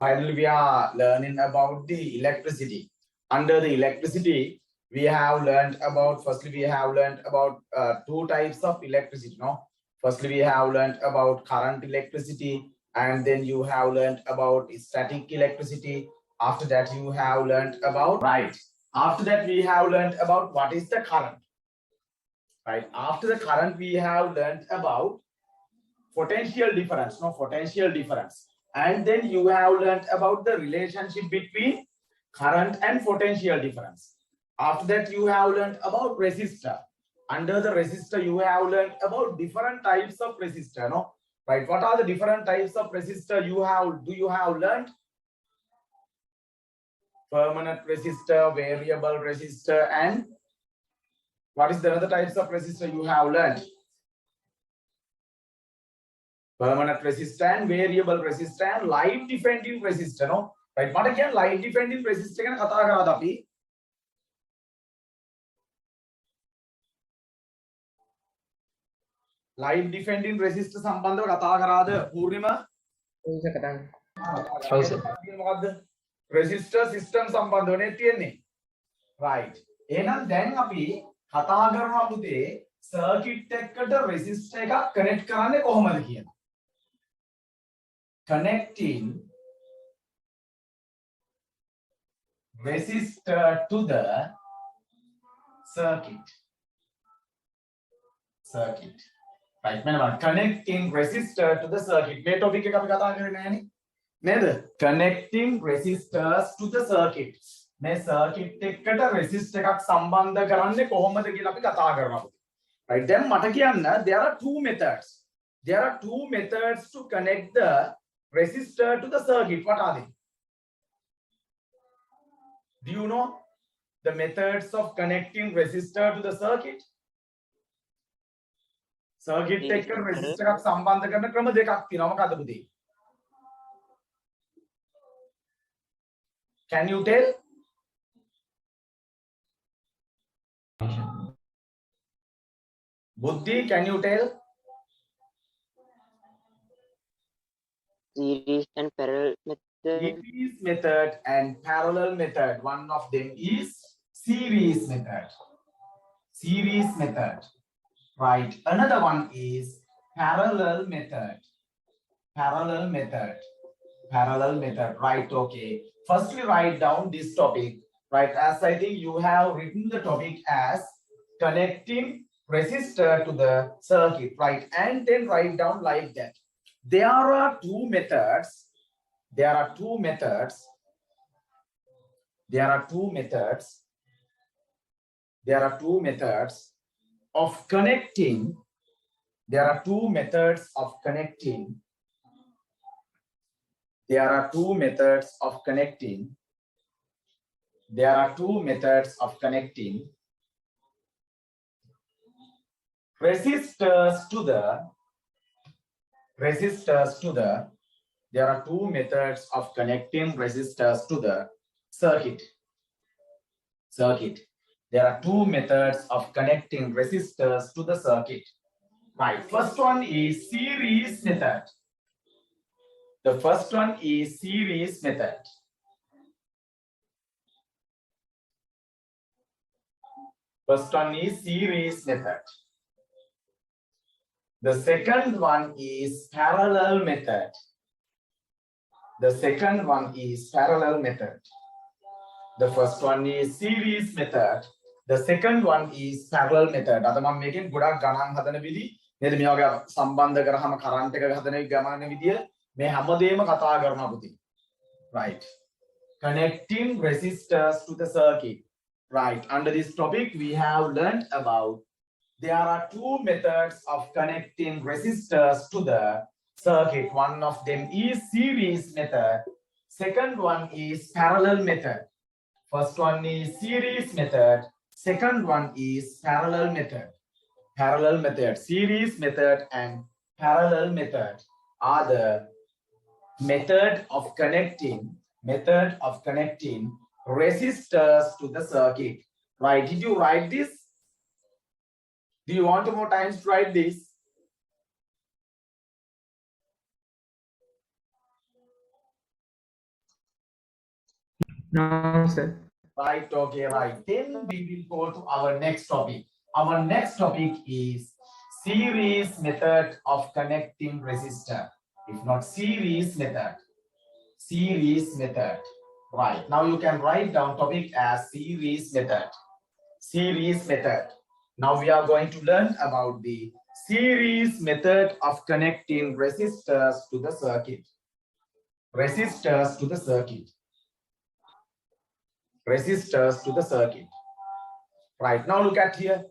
Finally, we are learning about the electricity. Under the electricity, we have learned about, firstly, we have learned about two types of electricity. No, firstly, we have learned about current electricity, and then you have learned about static electricity. After that, you have learned about, right. After that, we have learned about what is the current. Right. After the current, we have learned about potential difference. No, potential difference. And then you have learned about the relationship between current and potential difference. After that, you have learned about resistor. Under the resistor, you have learned about different types of resistor. No, right? What are the different types of resistor you have? Do you have learned? Permanent resistor, variable resistor, and what is the other types of resistor you have learned? Permanent resistor and variable resistor and light defending resistor. No, right? What again? Light defending resistor ගැන කතා කරාද අපි? Light defending resistor සම්බන්ධව කතා කරාද පූර්ණිම? මොකද්ද? Resistor system සම්බන්ධව නේ තියෙන්නේ. Right. එහෙනම් දැන් අපි කතා කරනවා පුතේ circuit එකකට resistor එකක් connect කරන්නේ කොහොමද කියලා. Connecting resistor to the circuit. Right, connecting resistor to the circuit. මේ topic එක අපි කතා කරේ නෑනේ. නේද? Connecting resistors to the circuit. මේ circuit එකකට resistor එකක් සම්බන්ධ කරන්නේ කොහොමද කියලා අපි කතා කරනවා. Right, දැන් මට කියන්න there are two methods. There are two methods to connect the resistor to the circuit. What are they? Do you know the methods of connecting resistor to the circuit? Circuit එක resistor එකක් සම්බන්ධ කරන ක්‍රම දෙකක් තියෙනවා. මොකක්ද පුතේ? Can you tell? Buddhi, can you tell? Series and parallel method. Series method and parallel method. One of them is series method. Series method. Right. Another one is parallel method. Parallel method. Parallel method. Right. Okay. Firstly, write down this topic. Right. As I think you have written the topic as connecting resistor to the circuit. Right. And then write down like that. There are two methods. There are two methods. There are two methods. There are two methods of connecting. There are two methods of connecting. There are two methods of connecting. There are two methods of connecting resistors to the there are two methods of connecting resistors to the circuit. There are two methods of connecting resistors to the circuit. Right. First one is series method. The first one is series method. First one is series method. The second one is parallel method. The second one is parallel method. The first one is series method. The second one is parallel method. අද මම මේකෙන් ගොඩක් ගණන් හදන විදි නේද මේ වගේ සම්බන්ධ කරාම කරන්ට් එක හදන ගමන විදිය මේ හැමදේම කතා කරනවා පුතේ. Right. Connecting resistors to the circuit. Right. Under this topic we have learned about there are two methods of connecting resistors to the circuit. One of them is series method. Second one is parallel method. First one is series method. Second one is parallel method. Parallel method, series method and parallel method are the method of connecting resistors to the circuit. Right? Did you write this? Do you want more times to write this? No, sir. Right, okay, right. Then we will go to our next topic. Our next topic is series method of connecting resistor. If not series method, series method. Right, now you can write down topic as series method. Series method. Now we are going to learn about the series method of connecting resistors to the circuit. Resistors to the circuit. Resistors to the circuit. Right, now look at here.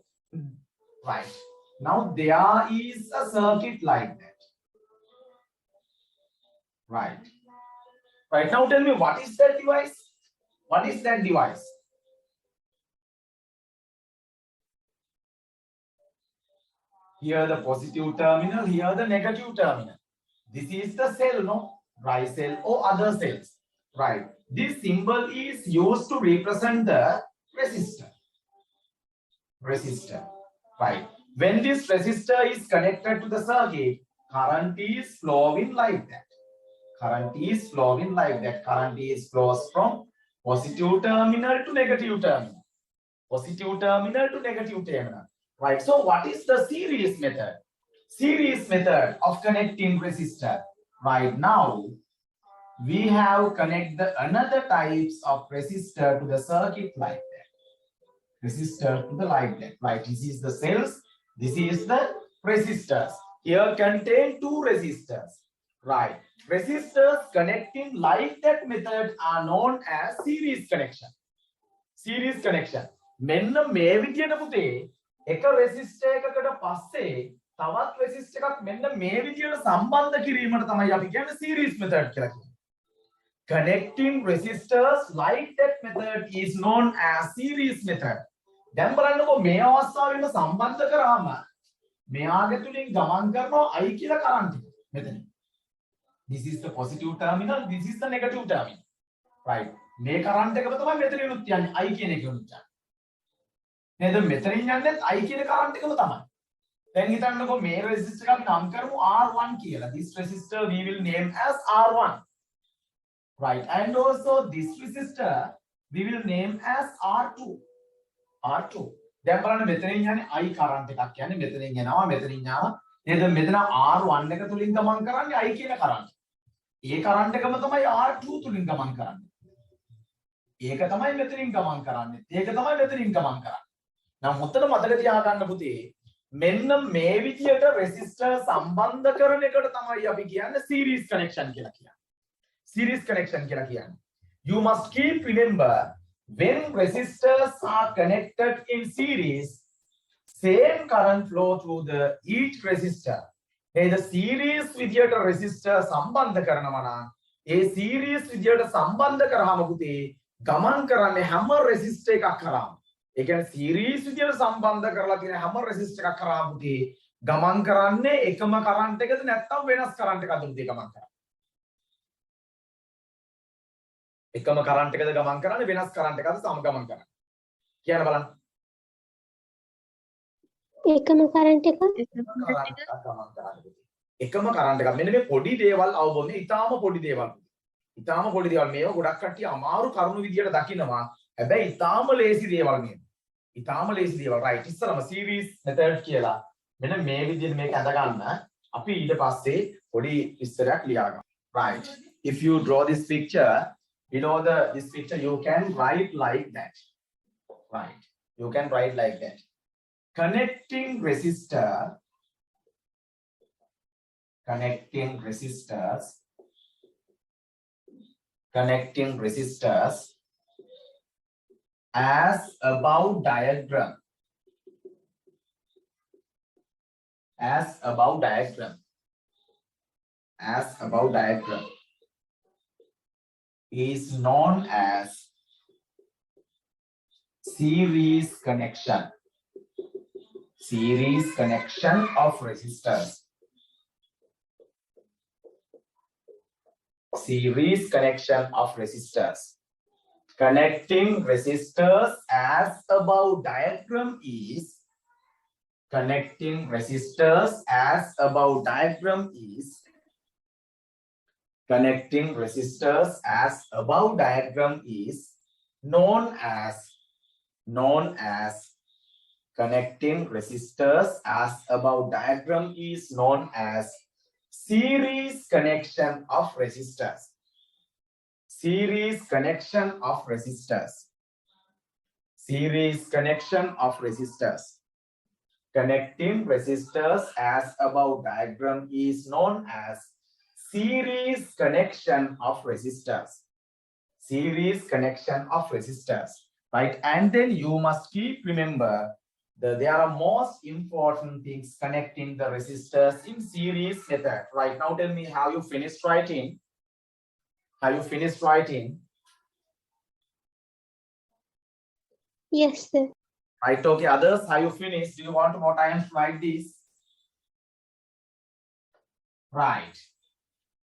Right, now there is a circuit like that. Right. Right, now tell me, what is that device? What is that device? Here the positive terminal, here the negative terminal. This is the cell, no? Dry cell or other cells. Right. This symbol is used to represent the resistor. Resistor. Right. When this resistor is connected to the circuit, current is flowing like that. Current is flowing like that. Current is flows from positive terminal to negative terminal. Positive terminal to negative terminal. Right. So what is the series method? Series method of connecting resistor. Right now, we have connected another types of resistor to the circuit like that. Resistor to the like that. Right. This is the cells. This is the resistors. Here contain two resistors. Right. Resistors connecting like that method are known as series connection. Series connection. මෙන්න මේ විදියට පුතේ එක resistor එකකට පස්සේ තවත් resistor එකක් මෙන්න මේ විදියට සම්බන්ධ කිරීමට තමයි අපි කියන්නේ series method කියලා කියන්නේ. Connecting resistors like that method is known as series method. දැන් බලන්නකෝ මේ අවස්ථාවෙම සම්බන්ධ කරාම මෙයාගේ තුලින් ගමන් කරනවා I කියලා කරන්ට් එක මෙතන. This is the positive terminal, this is the negative terminal. Right. මේ කරන්ට් එකම තමයි මෙතනිනුත් යන්නේ I කියන එකනුත් යන්නේ. නේද මෙතනින් යන්නේ I කියන කරන්ට් එකම තමයි. දැන් හිතන්නකෝ මේ රෙසිස්ටර් අපි නම් කරමු R1 කියලා. This resistor we will name as R1. Right. And also this resistor we will name as R2. R2. දැන් බලන්න මෙතනින් යන්නේ I කරන්ට් එකක් කියන්නේ මෙතනින් යනවා මෙතනින් යනවා. නේද මෙතන R1 එක තුලින් ගමන් කරන්නේ I කියන කරන්ට්. ඒ කරන්ට් එකම තමයි R2 තුලින් ගමන් කරන්නේ. ඒක තමයි මෙතනින් ගමන් කරන්නේ. ඒක තමයි මෙතනින් ගමන් කරන්නේ. නම් මුත්තර මතක තියාගන්න පුතේ මෙන්න මේ විදියට රෙසිස්ටර් සම්බන්ධ කරන එකට තමයි අපි කියන්නේ series connection කියලා කියන්නේ. Series connection කියලා කියන්නේ. You must keep remember when resistors are connected in series, same current flow through the each resistor. The series විදියට resistor සම්බන්ධ කරනවා නම් ඒ series විදියට සම්බන්ධ කරාම පුතේ ගමන් කරන්නේ හැම resistor එකක් කරාම. ඒ කියන්නේ series විදියට සම්බන්ධ කරලා තියෙන හැම resistor එකක් කරාම පුතේ ගමන් කරන්නේ එකම current එකද නැත්නම් වෙනස් current එකක්ද පුතේ ගමන් කරන්නේ. එකම current එකද ගමන් කරන්නේ වෙනස් current එකක්ද සම ගමන් කරන්නේ. කියන්න බලන්න. එකම කරන්ට් එක එකම කරන්ට් එකක් මෙන්න මේ පොඩි දේවල් අවබෝධනේ ඊටාම පොඩි දේවල්. ඊටාම පොඩි දේවල් මේව ගොඩක් කට්ටිය අමාරු කරුණු විදියට දකිනවා. හැබැයි ඊටාම ලේසි දේවල් මේ. ඊටාම ලේසි දේවල්. right. ඉස්සරම series method කියලා මෙන්න මේ විදියට මේක අඳ ගන්න. අපි ඊට පස්සේ පොඩි විස්තරයක් ලියා ගමු. Right. If you draw this picture below this picture you can write like that. Right. You can write like that. Connecting resistors as above diagram. As above diagram is known as series connection. Series connection of resistors. Series connection of resistors. Connecting resistors as above diagram is connecting resistors as above diagram is connecting resistors as above diagram is known as connecting resistors as above diagram is known as series connection of resistors. Series connection of resistors. Series connection of resistors. Connecting resistors as above diagram is known as series connection of resistors. Series connection of resistors. Right? And then you must keep remember that there are most important things connecting the resistors in series method. Right now, tell me, have you finished writing? Have you finished writing? Yes, sir. Right, okay. Others, have you finished? Do you want more time to write this? Right.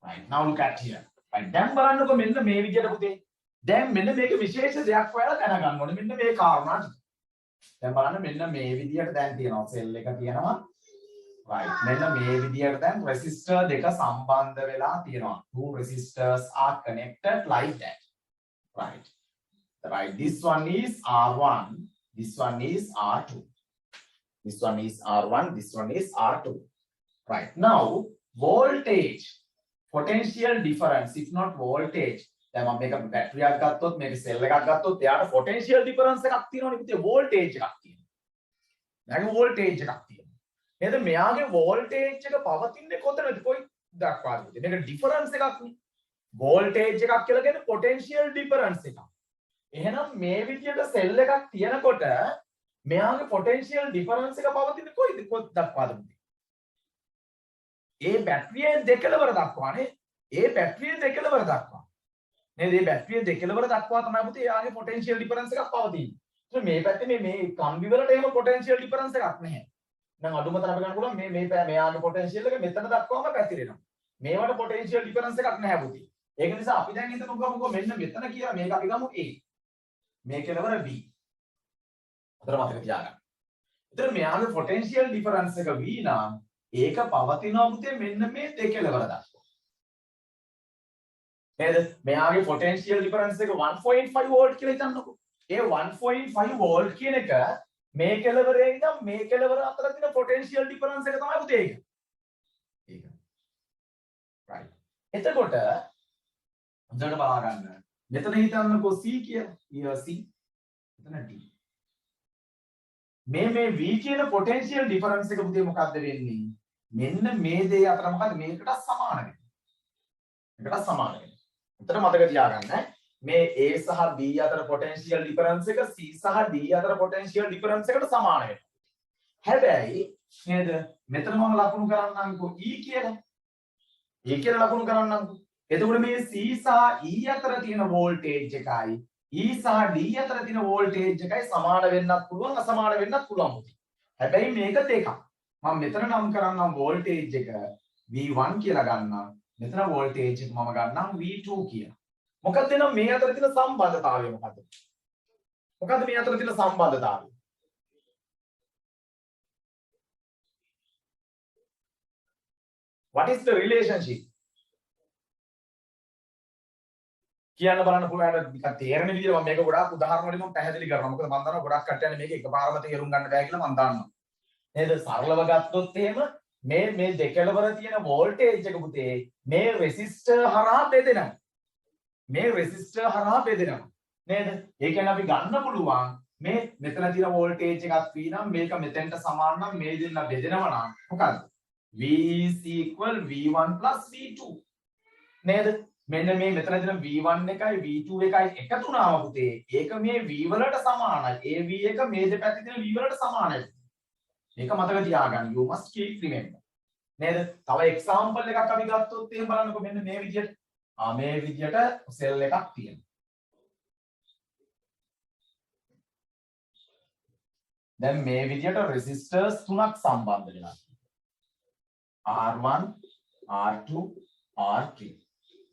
Right. Now look at here. Right. දැන් බලන්නකො මෙන්න මේ විදියට පුතේ. දැන් මෙන්න මේක විශේෂ දෙයක් ඔයාලා දැනගන්න ඕනේ. මෙන්න මේ කාරණා ටික. දැන් බලන්න මෙන්න මේ විදියට දැන් තියෙනවා සෙල් එක තියෙනවා. Right. මෙන්න මේ විදියට දැන් resistor දෙක සම්බන්ධ වෙලා තියෙනවා. Two resistors are connected like that. Right. Right. This one is R1. This one is R2. This one is R1. This one is R2. Right. Now, voltage, potential difference, if not voltage, දැන් මම මේක battery එකක් ගත්තොත් මේක සෙල් එකක් ගත්තොත් එයාට potential difference එකක් තියෙනවනේ පුතේ voltage එකක් තියෙනවා. මෙයාගේ voltage එකක් තියෙනවා. නේද? මෙයාගේ voltage එක පවතින්නේ කොතනද? කොයි දක්වාද? මේක difference එකක් නේ. voltage එකක් කියලා කියන්නේ potential difference එකක්. එහෙනම් මේ විදියට සෙල් එකක් තියෙනකොට මෙයාගේ potential difference එක පවතින්නේ කොයිද? කොත් දක්වාද පුතේ? ඒ බැටරියේ දෙකලවර දක්වානේ. ඒ බැටරියේ දෙකලවර දක්වා. නේද? මේ බැටරියේ දෙකලවර දක්වා තමයි පුතේ එයාගේ potential difference එකක් පවතින්නේ. ඒක මේ පැත්තේ මේ කම්බි වලට එහෙම potential difference එකක් නැහැ. දැන් අඩුම තරම ගන්න පුළුවන් මේ මෙයාගේ potential එක මෙතන දක්වාම පැතිරෙනවා. මේවට potential difference එකක් නැහැ පුතේ. ඒක නිසා අපි දැන් හිතමුකෝ මෙන්න මෙතන කියලා මේක අපි ගමු A. මේ කෙලවර B. අතර මතක තියාගන්න. ඒතර මෙයාගේ potential difference එක V නම් ඒක පවතිනවා පුතේ මෙන්න මේ දෙකලවර දක්වා. නේද? මෙයාගේ potential difference එක 1.5 volt කියලා හිතන්නකෝ. ඒ 1.5 volt කියන එක මේ කෙලවරේ ඉඳන් මේ කෙලවර අතර තියෙන potential difference එක තමයි පුතේ ඒක. ඒක. right. එතකොට හොඳට බලා ගන්න. මෙතන හිතන්නකෝ C කියලා. here C. මෙතන D. මේ V කියන potential difference එක පුතේ මොකක්ද වෙන්නේ? මෙන්න මේ දේ අතර මොකද මේකට සමාන වෙන්නේ. මේකට සමාන වෙන්නේ. උතර මතක තියාගන්න. මේ A සහ B අතර potential difference එක C සහ D අතර potential difference එකට සමාන වෙනවා. හැබැයි නේද? මෙතන මම ලකුණු කරන්නම්කෝ E කියලා. E කියලා ලකුණු කරන්නම්කෝ. එතකොට මේ C සහ E අතර තියෙන voltage එකයි E සහ D අතර තියෙන voltage එකයි සමාන වෙන්නත් පුළුවන් අසමාන වෙන්නත් පුළුවන්. හැබැයි මේක දෙකක්. මම මෙතන නම් කරන්නම් voltage එක V1 කියලා ගන්නම්. මෙතන voltage එක මම ගන්නම් V2 කියලා. මොකක්ද එනම් මේ අතර තියෙන සම්බන්ධතාවය මොකද්ද? මොකද්ද මේ අතර තියෙන සම්බන්ධතාවය? What is the relationship? කියන්න බලන්න පුළුවන් නිකන් තේරෙන විදිහට මම මේක ගොඩාක් උදාහරණ වලින් මම පැහැදිලි කරනවා. මොකද මම දන්නවා ගොඩාක් කට්ටියනේ මේක එකපාරම තේරුම් ගන්න බෑ කියලා මම දන්නවා. නේද? සරලව ගත්තොත් එහෙම මේ දෙකලවර තියෙන වෝල්ටේජ් එක පුතේ මේ රෙසිස්ටර් හරහා බෙදෙනවා. මේ රෙසිස්ටර් හරහා බෙදෙනවා. නේද? ඒ කියන්නේ අපි ගන්න පුළුවන් මේ මෙතන තියෙන වෝල්ටේජ් එකක් V නම් මේක මෙතෙන්ට සමාන නම් මේ දෙන්න බෙදෙනවා නම් මොකද්ද? V is equal V1 plus V2. නේද? මෙන්න මේ මෙතන තියෙන V1 එකයි V2 එකයි එකතු වුණාම පුතේ ඒක මේ V වලට සමානයි. ඒ V එක මේ දෙපැත්තේ තියෙන V වලට සමානයි. මේක මතක තියාගන්න. You must keep remember. නේද? තව එක්සැම්පල් එකක් අපි ගත්තොත් එහෙම බලන්නකො මෙන්න මේ විදියට. මේ විදියට සෙල් එකක් තියෙනවා. දැන් මේ විදියට resistors තුනක් සම්බන්ධ වෙලා තියෙනවා. R1, R2, R3.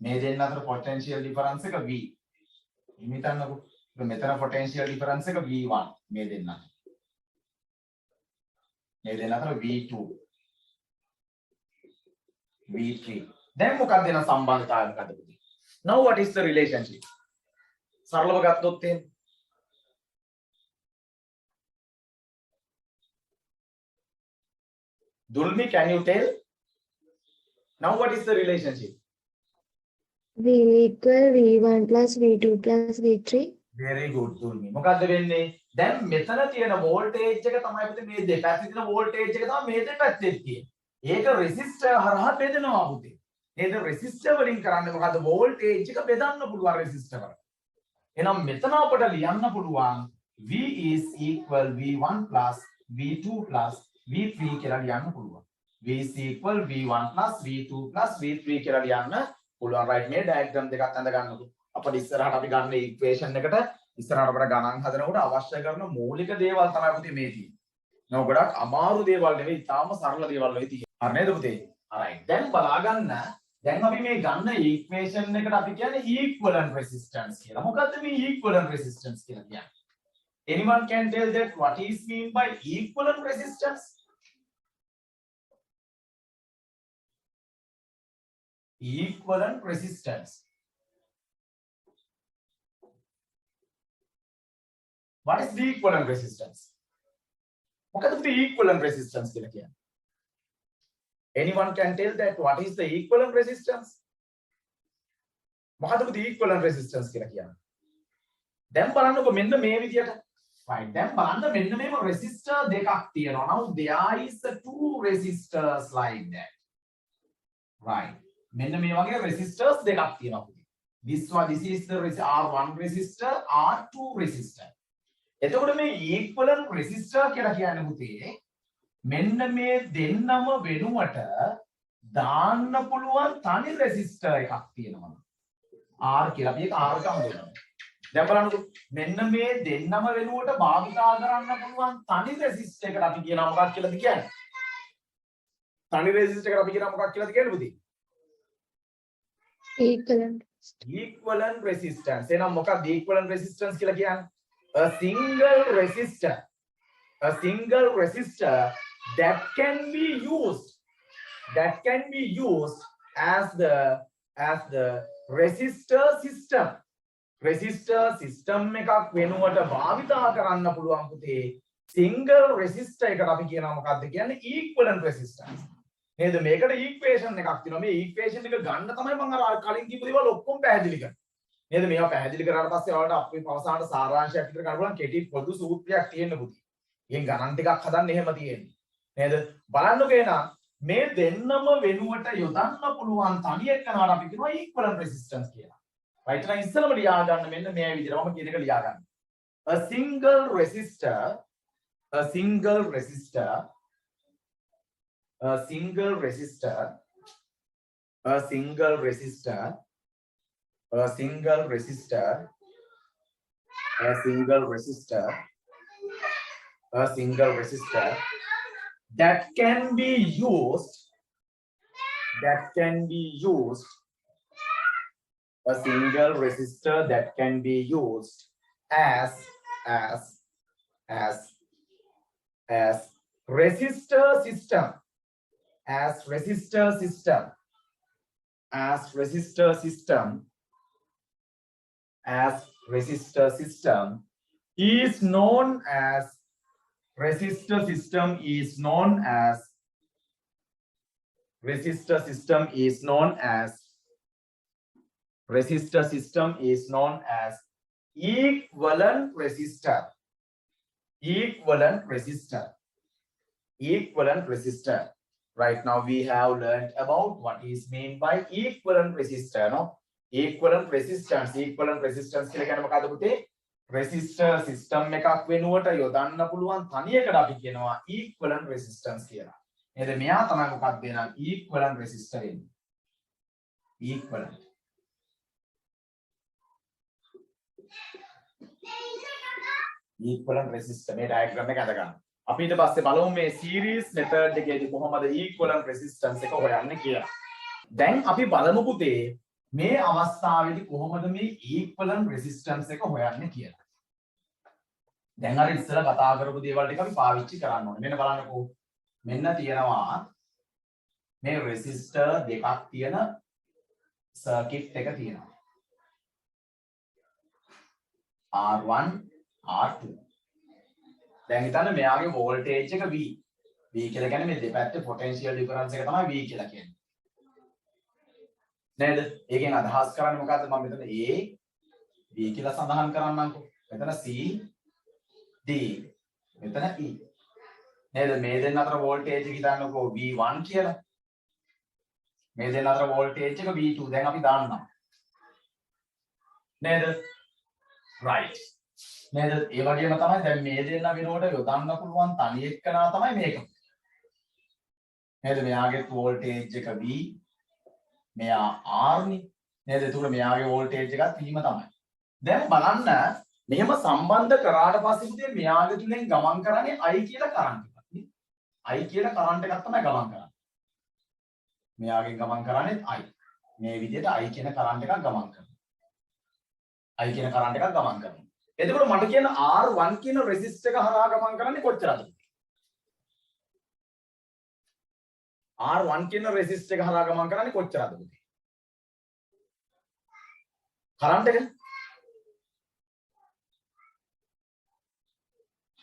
මේ දෙන්න අතර potential difference එක V. හිමිතන්නකො. මෙතන potential difference එක V1 මේ දෙන්න අතර. මේ දෙන්න අතර V2 V3. දැන් මොකක්ද වෙන සම්බන්ධතාවය මොකද්ද? Now what is the relationship? සරලව ගත්තොත් එහෙම. Dulmi, can you tell? Now what is the relationship? V equal V1 plus V2 plus V3. Very good, Dulmi. මොකද්ද වෙන්නේ? දැන් මෙතන තියෙන වෝල්ටේජ් එක තමයි පුතේ මේ දෙපැත්තේ තියෙන වෝල්ටේජ් එක තමයි මේ දෙපැත්තේ තියෙන්නේ. ඒක රෙසිස්ටර් හරහා බෙදනවා පුතේ. නේද? රෙසිස්ටර් වලින් කරන්නේ මොකද්ද? වෝල්ටේජ් එක බෙදන්න පුළුවන් රෙසිස්ටර් වල. එහෙනම් මෙතන අපට ලියන්න පුළුවන් V is equal V1 plus V2 plus V3 කියලා ලියන්න පුළුවන්. V is equal V1 plus V2 plus V3 කියලා ලියන්න පුළුවන්. right මේ ඩයග්‍රෑම් දෙකක් අඳ ගන්නකො. අපිට ඉස්සරහට අපි ගන්න ඉක්වේෂන් එකට ඉස්සරහට අපිට ගණන් හදනකොට අවශ්‍ය කරන මූලික දේවල් තමයි පුතේ මේ තියෙන්නේ. නෝ ගොඩක් අමාරු දේවල් නෙවෙයි, තාම සරල දේවල් වෙයි තියෙන්නේ. හරි නේද පුතේ? alright. දැන් බලා ගන්න. දැන් අපි මේ ගන්න ඉක්වේෂන් එකට අපි කියන්නේ equivalent resistance කියලා. මොකද්ද මේ equivalent resistance කියලා කියන්නේ? Anyone can tell that what is mean by equivalent resistance? Equivalent resistance. What is the equivalent resistance? මොකද the equivalent resistance කියලා කියන්නේ? Anyone can tell that what is the equivalent resistance? මොකද the equivalent resistance කියලා කියන්නේ? දැන් බලන්නකො මෙන්න මේ විදියට. right. දැන් බලන්න මෙන්න මේව resistor දෙකක් තියෙනවා. Now there is two resistors like that. right. මෙන්න මේ වගේ resistors දෙකක් තියෙනවා පුතේ. This is the R1 resistor, R2 resistor. එතකොට මේ equivalent resistor කියලා කියන්නේ පුතේ මෙන්න මේ දෙන්නම වෙනුවට දාන්න පුළුවන් තනි resistor එකක් තියෙනවා. R කියලා අපි ඒක R එකම දෙනවා. දැන් බලන්නකො මෙන්න මේ දෙන්නම වෙනුවට භාවිතා කරන්න පුළුවන් තනි resistor එකට අපි කියනවා මොකක්ද කියලාද කියන්නේ? තනි resistor එකට අපි කියනවා මොකක්ද කියලාද කියන්නේ පුතේ? Equivalent resistance. එහෙනම් මොකක්ද equivalent resistance කියලා කියන්නේ? A single resistor that can be used as the resistor system එකක් වෙනුවට භාවිතා කරන්න පුළුවන් පුතේ single resistor එකට අපි කියනවා මොකක්ද කියන්නේ equivalent resistance. නේද? මේකට equation එකක් තියෙනවා. මේ equation එක ගන්න තමයි මම අර කලින් කියපු දේවල් ඔක්කොම පැහැදිලි කරන්නේ. නේද? මේවා පැහැදිලි කරාට පස්සේ ඔයාලට අපි පවසාන සාරාංශයක් විතර ගන්න පුළුවන් කෙටි පොදු සූත්‍රයක් තියෙන්න පුතේ. ඊයෙන් ගණන් ටිකක් හදන්න එහෙම තියෙන්නේ. නේද? බලන්නකෝ එහෙනම් මේ දෙන්නම වෙනුවට යොදන්න පුළුවන් තනි එක්කනට අපි කියනවා equivalent resistance කියලා. right now ඉස්සෙල්ලාම ලියා ගන්න මෙන්න මේ විදිහට මම කියන එක ලියා ගන්න. a single resistor that can be used a single resistor that can be used as resistor system is known as resistor system is known as equivalent resistor. Right now we have learned about what is meant by equivalent resistor. No, equivalent resistance කියලා කියන්නේ මොකද්ද පුතේ? resistor system එකක් වෙනුවට යොදන්න පුළුවන් තනි එකට අපි කියනවා equivalent resistance කියලා. නේද? මෙයා තමයි මොකක්ද එහෙනම් equivalent resistor එන්නේ. equivalent resistor මේ diagram එක අඳ ගන්න. අපි ඊට පස්සේ බලමු මේ series method එකේදී කොහොමද equivalent resistance එක හොයන්නේ කියලා. දැන් අපි බලමු පුතේ මේ අවස්ථාවේදී කොහොමද මේ equivalent resistance එක හොයන්නේ කියලා. දැන් අර ඉස්සෙල්ලා කතා කරපු දේවල් ටික අපි පාවිච්චි කරන්න ඕනේ. මෙන්න බලන්නකෝ. මෙන්න තියෙනවා මේ resistor දෙකක් තියෙන circuit එක තියෙනවා. R1 R2 දැන් හිතන්න මෙයාගේ වෝල්ටේජ් එක V කියලා කියන්නේ මේ දෙපැත්තේ පොටෙන්ෂියල් ඩිෆරන්ස් එක තමයි V කියලා කියන්නේ නේද ඒකෙන් අදහස් කරන්නේ මොකද්ද මම මෙතන A V කියලා සඳහන් කරන්නම්කෝ මෙතන C D මෙතන E නේද මේ දෙන්න අතර වෝල්ටේජ් එක හිතන්නකෝ V1 කියලා මේ දෙන්න අතර වෝල්ටේජ් එක V2 දැන් අපි දාන්නවා නේද right නේද ඒ වගේම තමයි දැන් මේ දෙන්න වෙනකොට යොදන්න පුළුවන් තනි එක්කනා තමයි මේක නේද මෙයාගේ වෝල්ටේජ් එක V මෙයා R නේ නේද එතකොට මෙයාගේ වෝල්ටේජ් එකත් V ම තමයි දැන් බලන්න මෙහෙම සම්බන්ධ කරාට පස්සේ පුතේ මෙයාගේ තුලින් ගමන් කරන්නේ I කියලා කරන්ට් එකක් නේ I කියලා කරන්ට් එකක් තමයි ගමන් කරන්නේ මෙයාගෙන් ගමන් කරන්නේ I මේ විදිහට I කියන කරන්ට් එකක් ගමන් කරනවා I කියන කරන්ට් එකක් ගමන් කරනවා එතකොට මට කියන R1 කියන රෙසිස්ටර් එක හරහා ගමන් කරන්නේ කොච්චරද R1 කියන රෙසිස්ටර් එක හරහා ගමන් කරන්නේ කොච්චරද පුතේ කරන්ට් එක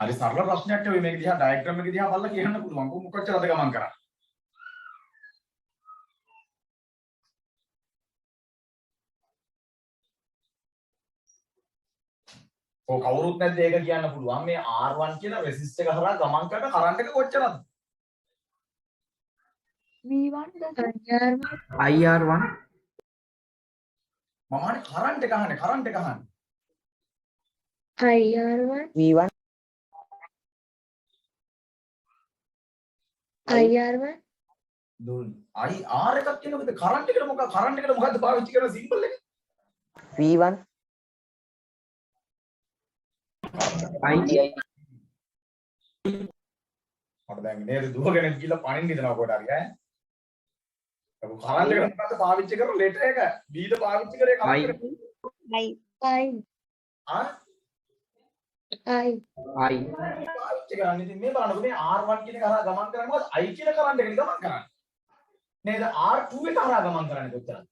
හරි සරල ප්‍රශ්නයක් නෙවෙයි මේක දිහා ඩයග්‍රෑම් එක දිහා බලලා කියන්න පුළුවන් කොච්චරද ගමන් කරන්නේ ඔය කවුරුත් නැද්ද ඒක කියන්න පුළුවන් මේ R1 කියන රෙසිස්ටර් එක හරහා ගමන් කරන කරන්ට් එක කොච්චරද V1 IR1 මම අහන්නේ කරන්ට් එක අහන්නේ IR1 V1 IR1 දුන් IR එකක් කියනකොට කරන්ට් එකට මොකක්ද පාවිච්චි කරන සිම්බල් එක V1 I I මට දැන් නේද දුවගෙන ගිහලා පණින්න ඉඳනවා කොට හරි ඈ අපු කරන්ට් එකට මොකක්ද පාවිච්චි කරන ලෙටර් එක B ද පාවිච්චි කරේ කරන්ට් එක I ආ I පාවිච්චි කරන්නේ ඉතින් මේ බලන්නකො මේ R1 කියන එක හරහා ගමන් කරන්නේ මොකද I කියන කරන්ට් එකනේ ගමන් කරන්නේ නේද R2 එක හරහා ගමන් කරන්නේ කොච්චරද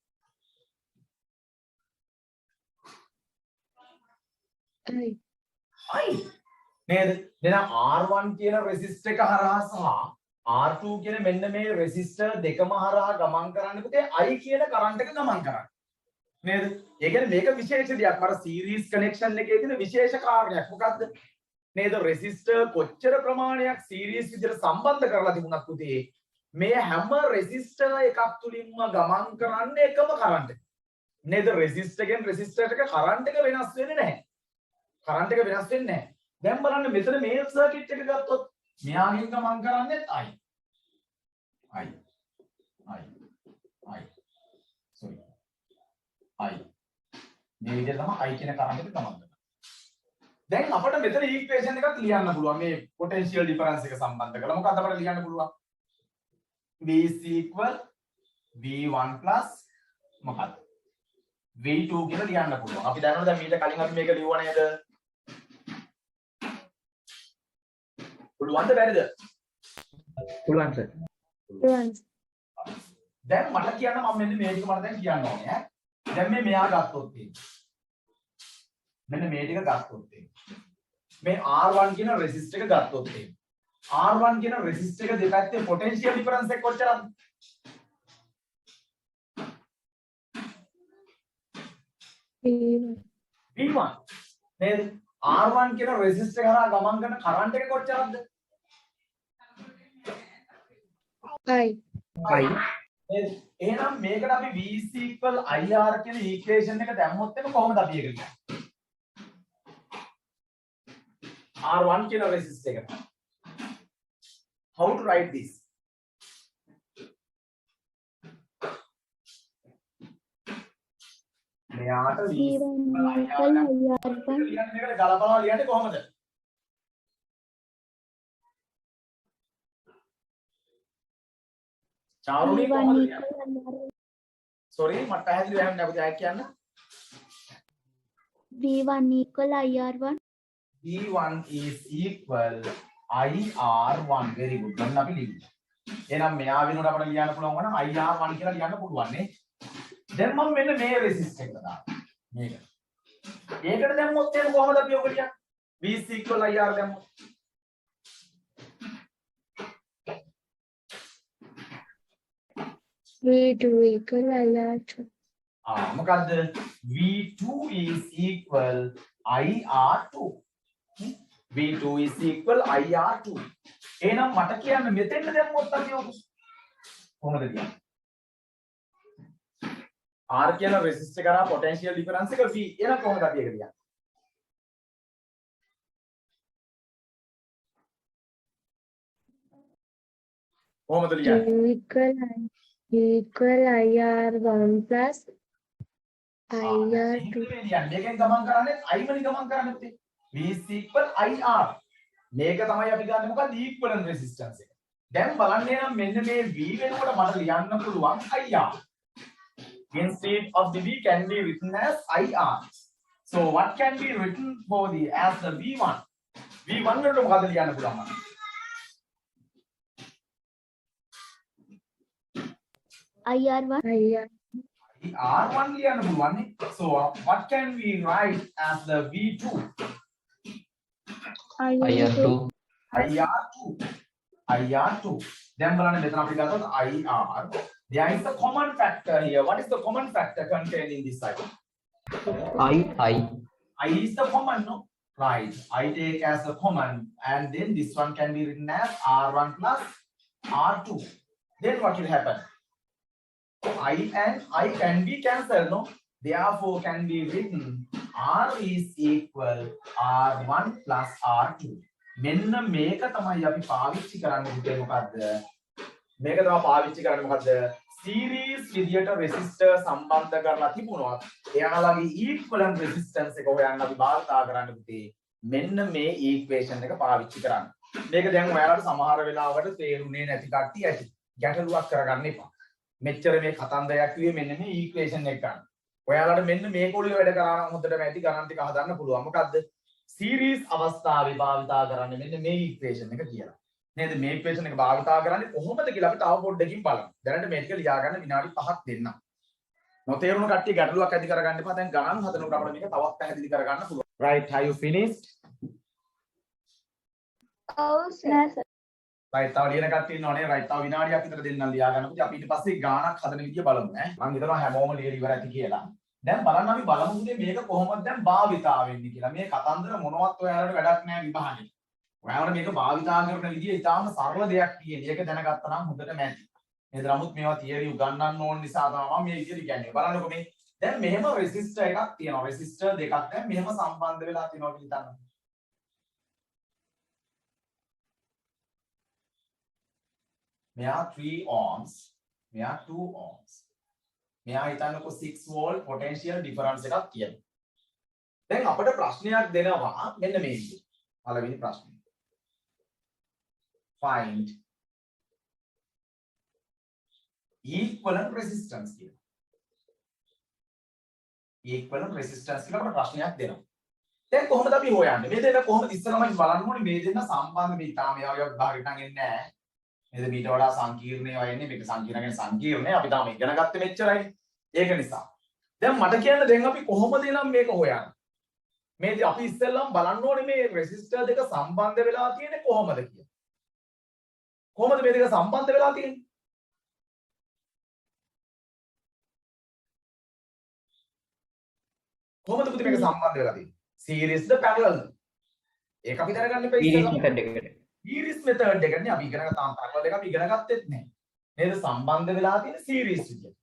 I නේද එහෙනම් R1 කියන රෙසිස්ටර් එක හරහා සහ R2 කියන මෙන්න මේ රෙසිස්ටර් දෙකම හරහා ගමන් කරන්නේ පුතේ I කියන කරන්ට් එක ගමන් කරන්නේ නේද ඒ කියන්නේ මේක විශේෂ දෙයක් අර සීරීස් කනෙක්ෂන් එකේ තියෙන විශේෂ කාරණයක් මොකද්ද නේද රෙසිස්ටර් කොච්චර ප්‍රමාණයක් සීරීස් විදිහට සම්බන්ධ කරලා තිබුණත් පුතේ මේ හැම රෙසිස්ටර් එකක් තුලින්ම ගමන් කරන්නේ එකම කරන්ට් එක නේද රෙසිස්ටර් එකෙන් රෙසිස්ටර් එක කරන්ට් එක වෙනස් වෙන්නේ නැහැ කරන්ට් එක වෙනස් වෙන්නේ නැහැ දැන් බලන්න මෙතන මේ සර්කිට් එක ගත්තොත් මෙයාගෙන් ගමන් කරන්නේ I sorry I මේ විදිහට තමයි I කියන කරන්ට් එක ගමන් කරන්නේ දැන් අපිට මෙතන ඊක්වේෂන් එකක් ලියන්න පුළුවන් මේ පොටෙන්ෂියල් ඩිෆරන්ස් එක සම්බන්ධ කරලා මොකක්ද අපිට ලියන්න පුළුවන් V is equal V1 plus මොකක්ද V2 කියලා ලියන්න පුළුවන් අපි දන්නවද දැන් මීට කලින් අපි මේක ලියුවා නේද පුළුවන්ද බැරිද පුළුවන් සර් දැන් මට කියන්න මම මෙන්න මේ ටික මට දැන් කියන්න ඕනේ ඈ දැන් මෙයා ගත්තොත් මෙන්න මේ ටික ගත්තොත් මේ R1 කියන රෙසිස්ටර් එක ගත්තොත් R1 කියන රෙසිස්ටර් එක දෙපැත්තේ පොටෙන්ෂියල් ඩිෆරන්ස් එක කොච්චරද V1 නේද R1 කියන රෙසිස්ටර් එක හරහා ගමන් කරන කරන්ට් එක කොච්චරද I එහෙනම් මේකට අපි V is equal IR කියන ඉක්වේෂන් එක දැම්මොත් එimhe කොහොමද අපි ඒක ලියන්නේ R1 කියන රෙසිස්ටර් එක how to write this මෙයාට V is equal IR මේකට ගලපනවා ලියන්නේ කොහොමද චාරුණී කොහොමද ලියන්නේ sorry මට පැහැදිලි වෙන්නේ නැහැ පුතේ ආයෙත් කියන්න V1 equal IR1 V1 is equal IR1 very good දැන් අපි ලියමු එහෙනම් මෙයා වෙනුවට අපිට ලියන්න පුළුවන් වුණා IR1 කියලා ලියන්න පුළුවන් නේ දැන් මම මෙන්න මේ රෙසිස්ටර් එක දානවා මේක ඒකට දැම්මොත් එහෙනම් කොහොමද අපි ඔක ලියන්නේ? V is equal IR දැම්මොත්. V2 equal IR2. මොකද්ද? V2 is equal IR2. V2 is equal IR2. එහෙනම් මට කියන්න මෙතෙන්ට දැම්මොත් අපි ඔක කොහොමද කියන්නේ? R කියන රෙසිස්ටර් කරා පොටෙන්ෂියල් ඩිෆරන්ස් එක V. එහෙනම් කොහොමද අපි ඒක ලියන්නේ? කොහොමද ලියන්නේ? equal IR1 plus IR2. මේකෙන් ගමන් කරන්නේ I වලින් ගමන් කරන්නේ පුතේ. V is equal IR. මේක තමයි අපි ගන්න මොකක්ද equivalent resistance එක. දැන් බලන්න නම් මෙන්න මේ V වෙනකොට මට ලියන්න පුළුවන් IR. Instead of the V can be written as IR. So what can be written for the as the V1? V1 වලට මොකද ලියන්න පුළුවන් මට? IR1. R1 ලියන්න පුළුවන් නේ. So what can we write as the V2? IR2. IR2. Then බලන්න මෙතන අපි ගත්තොත් IR. There is a common factor here. What is the common factor contained in this side? I. I is the common, no? Right. I take as the common, and then this one can be written as R1 plus R2. Then what will happen? I and I can be cancelled, no? Therefore, can be written R is equal R1 plus R2. මෙන්න මේක තමයි අපි පාවිච්චි කරන්නේ පුතේ මොකද්ද? මේක තමයි පාවිච්චි කරන්නේ මොකද්ද? සීරීස් විදියට රෙසිස්ටර් සම්බන්ධ කරලා තිබුණොත් එයාලගේ ඊක්වලන්ට් රෙසිස්ටන්ස් එක හොයන්න අපි භාවිතා කරන්න පුතේ. මෙන්න මේ ඊක්වේෂන් එක පාවිච්චි කරන්න. මේක දැන් ඔයාලට සමහර වෙලාවට තේරුනේ නැති කට්ටිය ඇති. ගැටලුවක් කරගන්න එපා. මෙච්චර මේ කතන්දරයක් කිව්වේ මෙන්න මේ ඊක්වේෂන් එක ගන්න. ඔයාලට මෙන්න මේක උඩ වැඩ කරා නම් හොඳටම ඇති ගණන් ටික හදන්න පුළුවන්. මොකද්ද? සීරීස් අවස්ථාවේ භාවිතා කරන්නේ මෙන්න මේ ඉක්වේෂන් එක කියලා. නේද? මේ ඉක්වේෂන් එක භාවිතා කරන්නේ කොහොමද කියලා අපි තව පොඩ්ඩකින් බලමු. දැනට මේක ලියා ගන්න විනාඩි 5ක් දෙන්නම්. නොතේරුණු කට්ටිය ගැටලුවක් ඇති කරගන්න එපා. දැන් ගණන් හදනකොට අපිට මේක තවත් පැහැදිලි කරගන්න පුළුවන්. Right, have you finished? Oh, sir. right, තව ලියන කට්ටිය ඉන්නවනේ. right, තව විනාඩියක් විතර දෙන්නම් ලියා ගන්නකොට අපි ඊට පස්සේ ගාණක් හදන විදිය බලමු ඈ. මම හිතනවා හැමෝම ලියලා ඉවර ඇති කියලා. දැන් බලන්න අපි බලමු මේක කොහොමද දැන් භාවිතා වෙන්නේ කියලා. මේ කතන්දර මොනවත් ඔයාලට වැඩක් නැහැ විභාගෙට. ඔයාලට මේක භාවිතා කරන විදිය ඉතාම සරල දෙයක් තියෙන. ඒක දැනගත්තා නම් හොඳටම ඇති. නේද? නමුත් මේවා තියරි උගන්වන්න ඕන නිසා තමයි මම මේ විදියට කියන්නේ. බලන්නකො මේ දැන් මෙහෙම රෙසිස්ටර් එකක් තියෙනවා. රෙසිස්ටර් දෙකක් දැන් මෙහෙම සම්බන්ධ වෙලා තියෙනවා කියලා හිතන්න. මෙයා 3 ohms, මෙයා 2 ohms. මෙයා හිතන්නකො 6 volt potential difference එකක් තියෙනවා. දැන් අපිට ප්‍රශ්නයක් දෙනවා මෙන්න මේ විදිහට. පළවෙනි ප්‍රශ්නේ. Find equivalent resistance කියලා. equivalent resistance කියලා අපිට ප්‍රශ්නයක් දෙනවා. දැන් කොහොමද අපි හොයන්නේ? මේ දෙන්න කොහොමද ඉස්සරහම බලන්න ඕනේ මේ දෙන්න සම්බන්ධ මේ තාම යාවියක් භාගයට නම් එන්නේ නැහැ. නේද? මීට වඩා සංකීර්ණ ඒවා එන්නේ. මේක සංකීර්ණ කියන්නේ සංකීර්ණයි. අපි තාම ඉගෙන ගත්තේ මෙච්චරයි. ඒක නිසා. දැන් මට කියන්න දැන් අපි කොහොමද එනම් මේක හොයන්නේ? මේ අපි ඉස්සෙල්ලම බලන්න ඕනේ මේ රෙසිස්ටර් දෙක සම්බන්ධ වෙලා තියෙන්නේ කොහොමද කියලා. කොහොමද මේ දෙක සම්බන්ධ වෙලා තියෙන්නේ? කොහොමද පුතේ මේක සම්බන්ධ වෙලා තියෙන්නේ? සීරීස්ද පැරලල්ද? ඒක අපි දැනගන්න ඉපේ series method එකට. සීරීස් මෙතඩ් එකනේ අපි ඉගෙන ගත්තාම පැරලල් එක අපි ඉගෙන ගත්තෙත් නැහැ. නේද? සම්බන්ධ වෙලා තියෙන සීරීස් විදියට.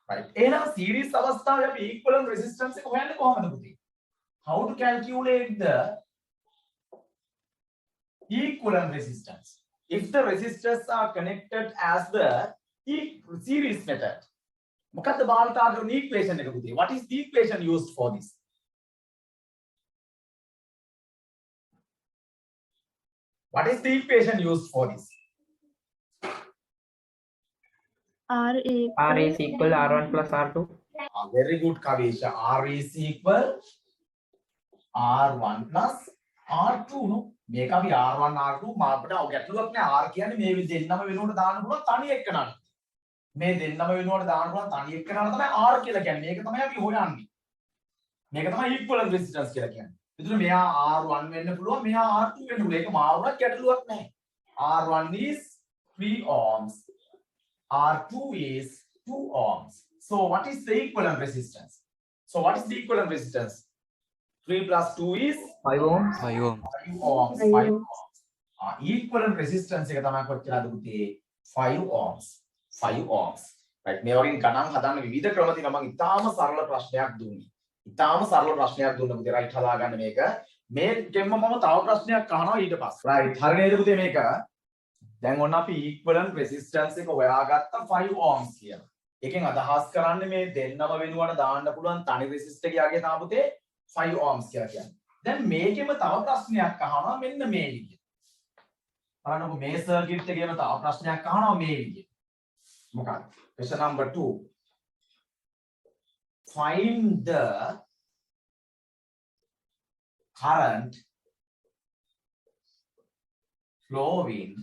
right. එහෙනම් සීරීස් අවස්ථාවේ අපි equivalent resistance එක හොයන්නේ කොහොමද පුතේ? How to calculate the equivalent resistance? If the resistors are connected as the series method, මොකක්ද භාවිතා කරන equation එක පුතේ? What is the equation used for this? What is the equation used for this? R is equal R1 plus R2. Very good, Kavisha. R is equal R1 plus R2 no. මේක අපි R1 R2 මාපට ගැටලුවක් නෑ. R කියන්නේ මේ දෙන්නම වෙනුවට දාන්න පුළුවන් තනි එක්කනට. මේ දෙන්නම වෙනුවට දාන්න පුළුවන් තනි එක්කනට තමයි R කියලා කියන්නේ. මේක තමයි අපි හොයන්නේ. මේක තමයි equivalent resistance කියලා කියන්නේ. එතන මෙහා R1 වෙන්න පුළුවන් මෙහා R2 වෙන්න පුළුවන්. ඒක මාරුණක් ගැටලුවක් නැහැ. R1 is 3 ohms. R2 is 2 ohms. So what is the equivalent resistance? So what is the equivalent resistance? 3 plus 2 is 5 ohms. 5 ohm. 5 ohms. 5 ohms. Equivalent resistance එක තමයි කොච්චරද පුතේ? 5 ohms. 5 ohms. right මේ වගේ ගණන් හදන්න විවිධ ක්‍රම තියෙනවා. මම ඉතාලම සරල ප්‍රශ්නයක් දුන්නේ. ඉතාලම සරල ප්‍රශ්නයක් දුන්න පුතේ right හදාගන්න මේක. මේකෙන්ම මම තව ප්‍රශ්නයක් අහනවා ඊට පස්සේ. right හරි නේද පුතේ මේක? දැන් ඔන්න අපි equivalent resistance එක හොයාගත්ත 5 ohms කියලා. එකෙන් අදහස් කරන්නේ මේ දෙන්නම වෙනුවට දාන්න පුළුවන් තනි resistor එකගේ තමයි පුතේ 5 ohms කියලා කියන්නේ. දැන් මේකෙම තව ප්‍රශ්නයක් අහනවා මෙන්න මේ විදිහට. බලන්නකො මේ සර්කිට් එකේම තව ප්‍රශ්නයක් අහනවා මේ විදිහට. මොකක්ද? question number 2. Find the current flowing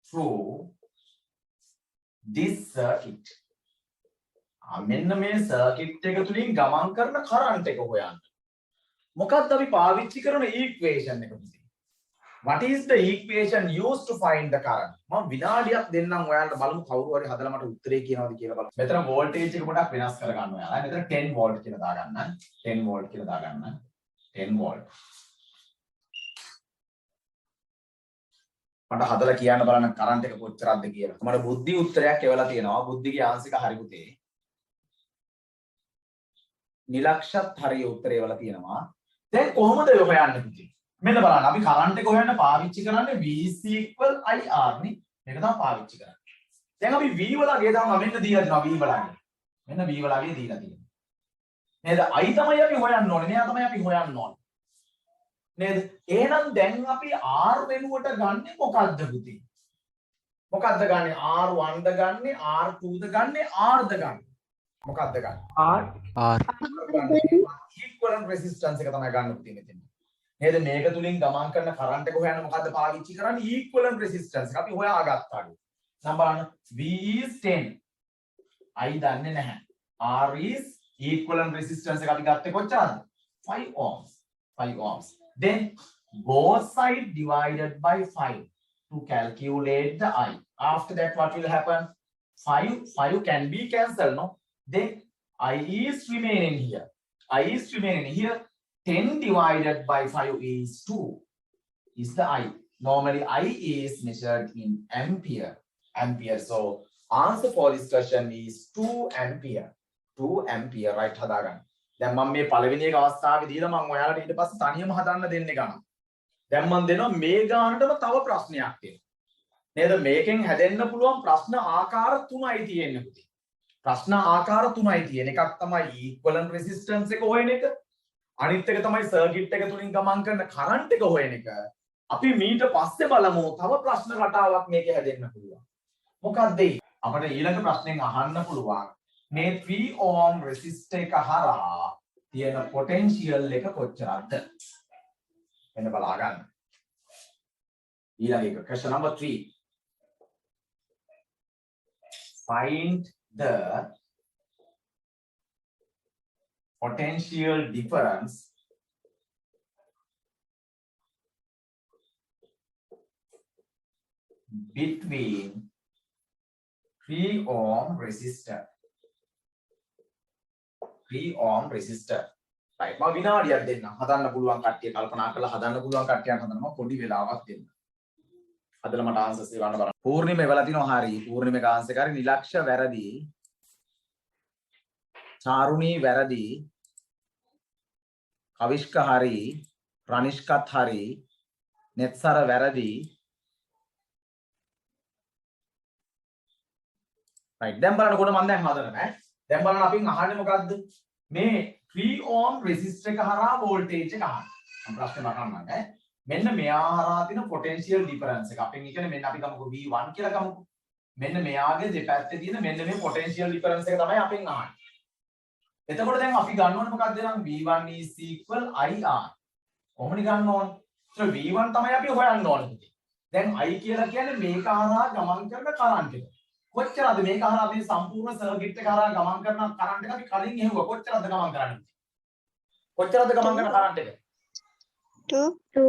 through this circuit. මෙන්න මේ සර්කිට් එක තුලින් ගමන් කරන කරන්ට් එක හොයන්න. මොකක්ද අපි පාවිච්චි කරන ඉක්වේෂන් එක පුතේ? What is the equation used to find the current? මම විනාඩියක් දෙන්නම් ඔයාලට බලමු කවුරු හරි හදලා මට උත්තරේ කියනවාද කියලා බලමු. මෙතන වෝල්ටේජ් එක පොඩක් වෙනස් කර ගන්න ඔයාලා. මෙතන 10 වෝල්ට් කියලා දාගන්න. 10 වෝල්ට් කියලා දාගන්න. 10 වෝල්ට්. මට හදලා කියන්න බලන්න කරන්ට් එක කොච්චරක්ද කියලා. මට බුද්ධි උත්තරයක් එවලා තියෙනවා. බුද්ධිගේ ආංශික හරි පුතේ. නිලක්ෂත් හරිය උත්තරේ එවලා තියෙනවා. දැන් කොහොමද ඔය හොයන්නේ පුතේ? මෙන්න බලන්න අපි කරන්ට් එක හොයන්න පාවිච්චි කරන්නේ VC IR නේ. මේක තමයි පාවිච්චි කරන්නේ. දැන් අපි V වලගේ දානවා මෙන්න දීලා තියෙනවා V වලගේ. මෙන්න V වලගේ දීලා තියෙනවා. නේද? I තමයි අපි හොයන්න ඕනේ. මෙයා තමයි අපි හොයන්න ඕනේ. නේද? එහෙනම් දැන් අපි R වෙනුවට ගන්නෙ මොකද්ද පුතේ? මොකද්ද ගන්නෙ? R1 ද ගන්නෙ, R2 ද ගන්නෙ, R ද ගන්නෙ? මොකද්ද ගන්නෙ? R. equivalent resistance එක තමයි ගන්න පුතේ මෙතන. නේද මේක තුලින් ගමන් කරන කරන්ට් එක හොයන්න මොකද්ද පාවිච්චි කරන්නේ equivalent resistance එක අපි හොයාගත්තා. නම් බලන්න V is 10 I දන්නේ නැහැ. R is equivalent resistance එක අපි ගත්තේ කොච්චරද? 5 ohms. 5 ohms. Then both side divided by 5 to calculate the I. After that what will happen? 5 can be cancelled, no? Then I is remaining here. I is remaining here. 10 divided by 5 is 2 is the I. Normally I is measured in ampere. So answer for this question is 2 ampere. 2 ampere right හදාගන්න. දැන් මම මේ පළවෙනි එක අවස්ථාවේ දීලා මම ඔයාලට ඊට පස්සේ තනියම හදන්න දෙන්නේ ගන්න. දැන් මම දෙනවා මේ ගානටම තව ප්‍රශ්නයක් තියෙනවා. නේද මේකෙන් හැදෙන්න පුළුවන් ප්‍රශ්න ආකාර 3යි තියෙන්නේ පුතේ. ප්‍රශ්න ආකාර 3යි තියෙන. එකක් තමයි equivalent resistance එක හොයන එක. අනිත් එක තමයි සර්කිට් එක තුලින් ගමන් කරන කරන්ට් එක හොයන එක. අපි මීට පස්සේ බලමු තව ප්‍රශ්න රටාවක් මේකේ හැදෙන්න පුළුවන්. මොකක්ද ඒ? අපිට ඊළඟ ප්‍රශ්නෙන් අහන්න පුළුවන් මේ 3 ohm resistor එක හරහා තියෙන potential එක කොච්චරද? එන්න බලා ගන්න. ඊළඟ එක question number 3. Find the potential difference between 3 ohm resistor. 3 ohm resistor. right මම විනාඩියක් දෙන්න. හදන්න පුළුවන් කට්ටිය කල්පනා කරලා හදන්න පුළුවන් කට්ටියක් හදන්න මම පොඩි වෙලාවක් දෙන්න. හදලා මට ආන්සර්ස් ගන්න බලන්න. පූර්ණිම වෙලා තිනවා හරි. පූර්ණිමේ ආන්සර් කරේ නිලක්ෂ වැරදි. චාරුණී වැරදි. කවිෂ්ක හරි. රනිෂ්කත් හරි. නෙත්සර වැරදි. right දැන් බලනකොට මම දැන් හදලා නෑ. දැන් බලන්න අපින් අහන්නේ මොකද්ද? මේ 3 ohm resistor එක හරහා voltage එක අහන්න. මම ප්‍රශ්නේ මතන්න නෑ. මෙන්න මෙයා හරහා තියෙන potential difference එක. අපෙන් කියන්නේ මෙන්න අපි ගමුකෝ V1 කියලා ගමුකෝ. මෙන්න මෙයාගේ දෙපැත්තේ තියෙන මෙන්න මේ potential difference එක තමයි අපෙන් අහන්නේ. එතකොට දැන් අපි ගන්න ඕනේ මොකක්ද නම් V1 is equal IR. කොහොමද ගන්න ඕනේ? so V1 තමයි අපි හොයන්න ඕනේ. දැන් I කියලා කියන්නේ මේක හරහා ගමන් කරන කරන්ට් එක. කොච්චරද මේක හරහා අපි සම්පූර්ණ සර්කිට් එක හරහා ගමන් කරන කරන්ට් එක අපි කලින් හෙව්වා කොච්චරද ගමන් කරන්නේ කොච්චරද ගමන් කරන කරන්ට් එක 2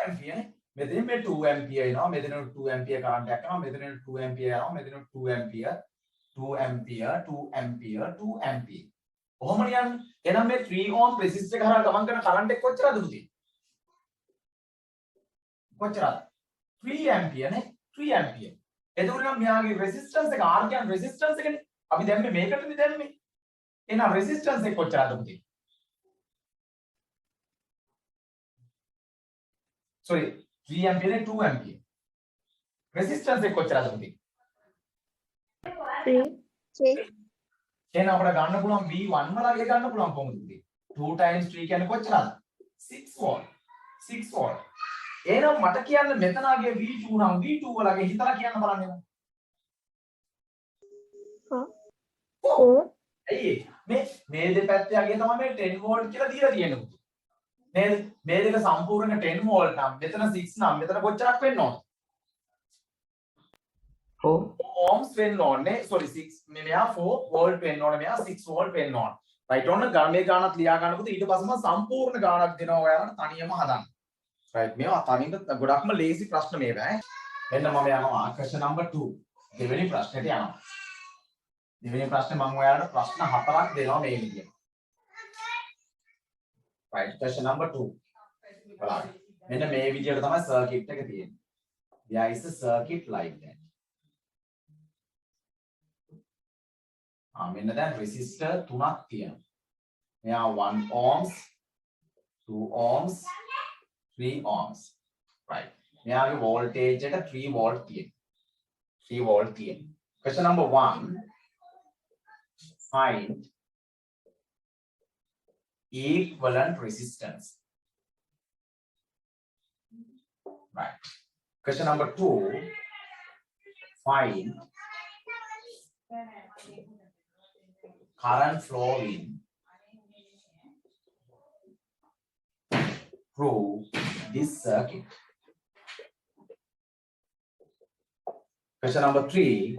ඇම්පියර් මෙතන මේ 2 ඇම්පියර් එනවා මෙතන 2 ඇම්පියර් කරන්ට් එකක් යනවා මෙතන 2 ඇම්පියර් යනවා මෙතන 2 ඇම්පියර් 2 ඇම්පියර් 2 ඇම්පියර් 2 ඇම්පියර් කොහොමද යන්නේ එහෙනම් මේ 3 ඕම් රෙසිස්ටර් එක හරහා ගමන් කරන කරන්ට් එක කොච්චරද පුතේ කොච්චරද 3 ඇම්පියර් නේ 3 ඇම්පියර් එතකොට නම් මෙයාගේ රෙසිස්ටන්ස් එක R කියන්නේ රෙසිස්ටන්ස් එකනේ අපි දැම්මේ මේකටනේ දැම්මේ එහෙනම් රෙසිස්ටන්ස් එක කොච්චරද පුතේ sorry 3 ampere and 2 ampere resistance එක කොච්චරද පුතේ 3 එහෙනම් අපිට ගන්න පුළුවන් V1 වලගේ ගන්න පුළුවන් කොහොමද පුතේ 2 times 3 කියන්නේ කොච්චරද 6 volt 6 volt එහෙනම් මට කියන්න මෙතනගේ V2 නම් V2 වලගේ හිතලා කියන්න බලන්න එන්න 4 ඇයි මේ දෙපැත්තේ යගේ තමයි මේ 10 volt කියලා දීලා තියෙන්නේ පුතේ නේද මේ දෙක සම්පූර්ණ 10 volt නම් මෙතන 6 නම් මෙතන කොච්චරක් වෙන්න ඕන 4 ohms වෙන්න ඕනේ sorry 6 මෙයා 4 volt වෙන්න ඕනේ මෙයා 6 volt වෙන්න ඕන right ඔන්න ගණනේ ගානක් ලියා ගන්නකොට ඊට පස්සේ මම සම්පූර්ණ ගානක් දෙනවා ඔයාලට තනියම හදන්න right මේවා තනියම ගොඩක්ම ලේසි ප්‍රශ්න මේවා මෙන්න මම යනවා question number 2 දෙවෙනි ප්‍රශ්නෙට යනවා දෙවෙනි ප්‍රශ්නේ මම ඔයාලට ප්‍රශ්න 4ක් දෙනවා මේ විදිහට right question number 2 බලන්න මෙන්න මේ විදිහට තමයි circuit එක තියෙන්නේ there is a circuit like that මෙන්න දැන් resistor තුනක් තියෙනවා මෙයා 1 ohms 2 ohms 3 ohms right මෙයාගේ voltage එක 3 volt තියෙනවා 3 volt තියෙනවා question number 1 find equivalent resistance right question number 2 find current flowing through this circuit question number 3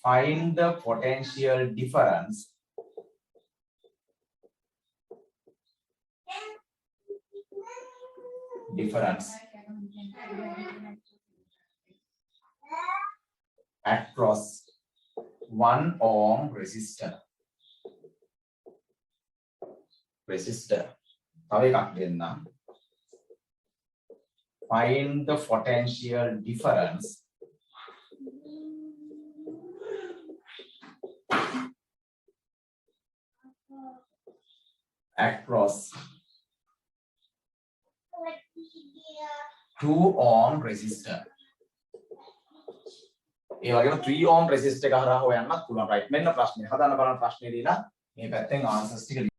find the potential difference across 1 ohm resistor තව එකක් දෙන්නම් find the potential difference across 2 ohm resistor ඒ වගේම 3 ohm resistor එක හරහා හොයන්නත් පුළුවන් right මෙන්න ප්‍රශ්නේ හදන්න බලන්න ප්‍රශ්නේ දීලා මේ පැත්තෙන් answers ටික